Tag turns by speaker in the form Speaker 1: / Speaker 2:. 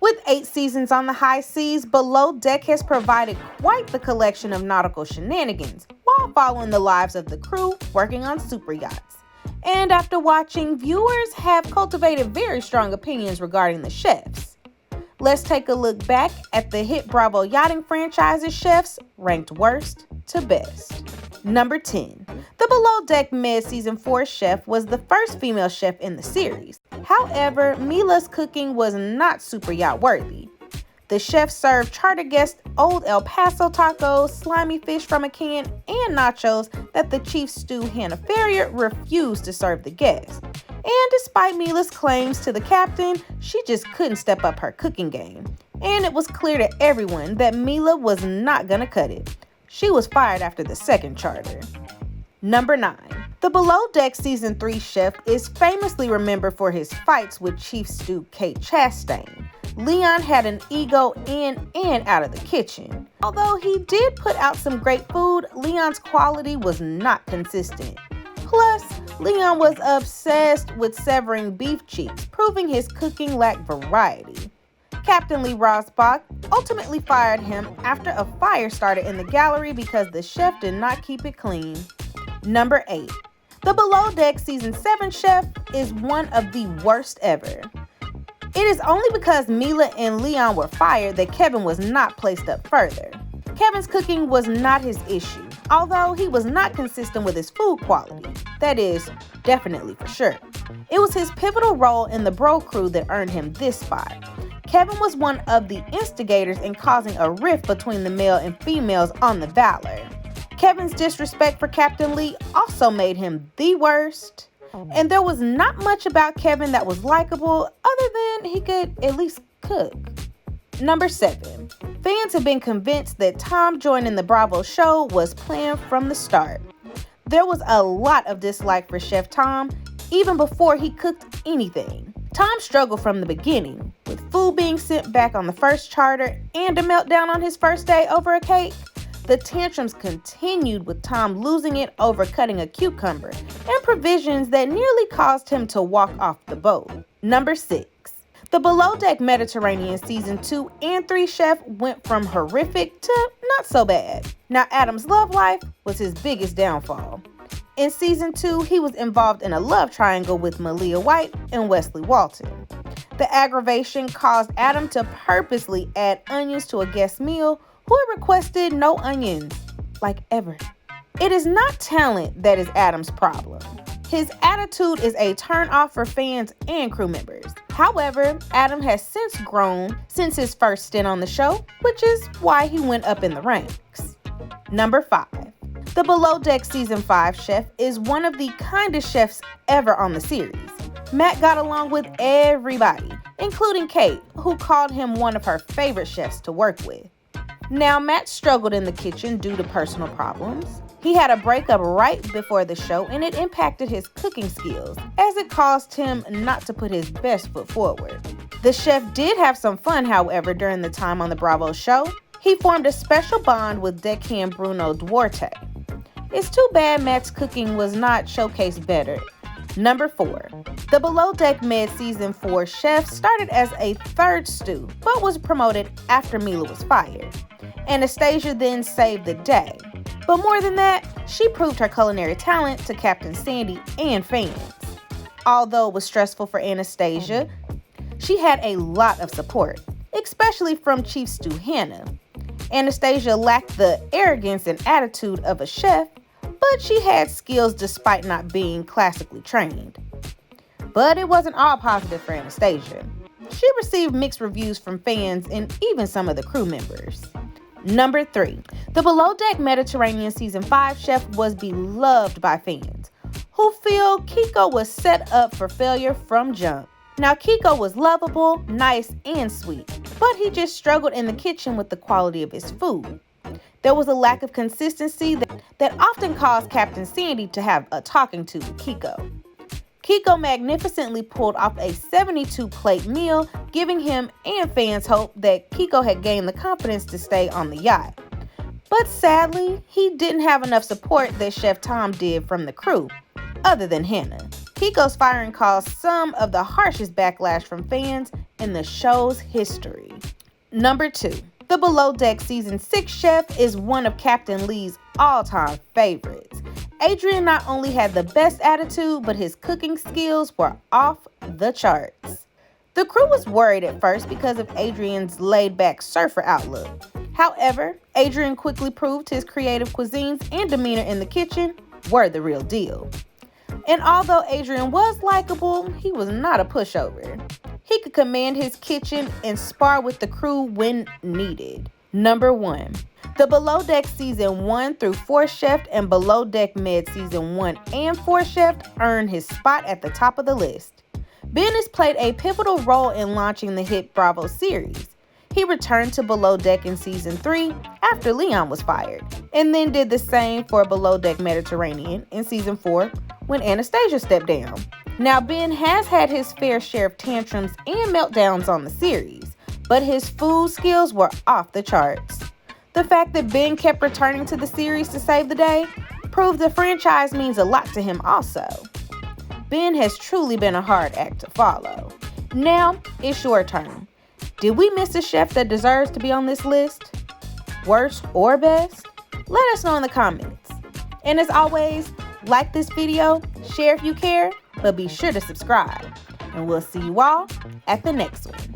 Speaker 1: With 8 seasons on the high seas, Below Deck has provided quite the collection of nautical shenanigans while following the lives of the crew working on super yachts. And after watching, viewers have cultivated very strong opinions regarding the chefs. Let's take a look back at the hit Bravo yachting franchise's chefs ranked worst to best. Number 10. The Below Deck mid-season 4 chef was the first female chef in the series. However, Mila's cooking was not super yacht worthy. The chef served charter guests old El Paso tacos, slimy fish from a can, and nachos that the chief stew Hannah Ferrier refused to serve the guests. And despite Mila's claims to the captain, she just couldn't step up her cooking game. And it was clear to everyone that Mila was not gonna cut it. She was fired after the second charter. Number 9. The Below Deck Season 3 chef is famously remembered for his fights with Chief Stew Kate Chastain. Leon had an ego in and out of the kitchen. Although he did put out some great food, Leon's quality was not consistent. Plus, Leon was obsessed with severing beef cheeks, proving his cooking lacked variety. Captain Lee Rosbach ultimately fired him after a fire started in the gallery because the chef did not keep it clean. Number 8. The Below Deck Season 7 chef is one of the worst ever. It is only because Mila and Leon were fired that Kevin was not placed up further. Kevin's cooking was not his issue, although he was not consistent with his food quality. That is, definitely for sure. It was his pivotal role in the Bro crew that earned him this spot. Kevin was one of the instigators in causing a rift between the male and females on the Valor. Kevin's disrespect for Captain Lee also made him the worst. And there was not much about Kevin that was likable other than he could at least cook. Number 7. Fans have been convinced that Tom joining the Bravo show was planned from the start. There was a lot of dislike for Chef Tom even before he cooked anything. Tom struggled from the beginning, with food being sent back on the first charter and a meltdown on his first day over a cake. The tantrums continued with Tom losing it over cutting a cucumber and provisions that nearly caused him to walk off the boat. Number 6. The Below Deck Mediterranean Season 2 and 3 chef went from horrific to not so bad. Now, Adam's love life was his biggest downfall. In Season 2, he was involved in a love triangle with Malia White and Wesley Walton. The aggravation caused Adam to purposely add onions to a guest meal who had requested no onions, like ever. It is not talent that is Adam's problem. His attitude is a turn-off for fans and crew members. However, Adam has since grown since his first stint on the show, which is why he went up in the ranks. Number 5. The Below Deck Season 5 chef is one of the kindest chefs ever on the series. Matt got along with everybody, including Kate, who called him one of her favorite chefs to work with. Now, Matt struggled in the kitchen due to personal problems. He had a breakup right before the show, and it impacted his cooking skills, as it caused him not to put his best foot forward. The chef did have some fun, however, during the time on the Bravo show. He formed a special bond with deckhand Bruno Duarte. It's too bad Matt's cooking was not showcased better. Number 4. The Below Deck Mid-Season 4 chef started as a third stew, but was promoted after Mila was fired. Anastasia then saved the day. But more than that, she proved her culinary talent to Captain Sandy and fans. Although it was stressful for Anastasia, she had a lot of support, especially from Chief Stew Hannah. Anastasia lacked the arrogance and attitude of a chef, but she had skills despite not being classically trained. But it wasn't all positive for Anastasia. She received mixed reviews from fans and even some of the crew members. Number 3. The Below Deck Mediterranean Season 5 chef was beloved by fans, who feel Kiko was set up for failure from jump. Now, Kiko was lovable, nice, and sweet, but he just struggled in the kitchen with the quality of his food. There was a lack of consistency that often caused Captain Sandy to have a talking to with Kiko. Kiko magnificently pulled off a 72-plate meal, giving him and fans hope that Kiko had gained the confidence to stay on the yacht. But sadly, he didn't have enough support that Chef Tom did from the crew, other than Hannah. Kiko's firing caused some of the harshest backlash from fans in the show's history. Number 2. The Below Deck Season 6 chef is one of Captain Lee's all-time favorites. Adrian not only had the best attitude, but his cooking skills were off the charts. The crew was worried at first because of Adrian's laid-back surfer outlook. However, Adrian quickly proved his creative cuisines and demeanor in the kitchen were the real deal. And although Adrian was likable, he was not a pushover. He could command his kitchen and spar with the crew when needed. Number 1. The Below Deck Season 1 through 4 chef and Below Deck Med Season 1 and 4 chef earned his spot at the top of the list. Ben has played a pivotal role in launching the hit Bravo series. He returned to Below Deck in Season 3 after Leon was fired, and then did the same for Below Deck Mediterranean in Season 4 when Anastasia stepped down. Now, Ben has had his fair share of tantrums and meltdowns on the series, but his food skills were off the charts. The fact that Ben kept returning to the series to save the day proved the franchise means a lot to him also. Ben has truly been a hard act to follow. Now, it's your turn. Did we miss a chef that deserves to be on this list? Worst or best? Let us know in the comments. And as always, like this video, share if you care, but be sure to subscribe. And we'll see you all at the next one.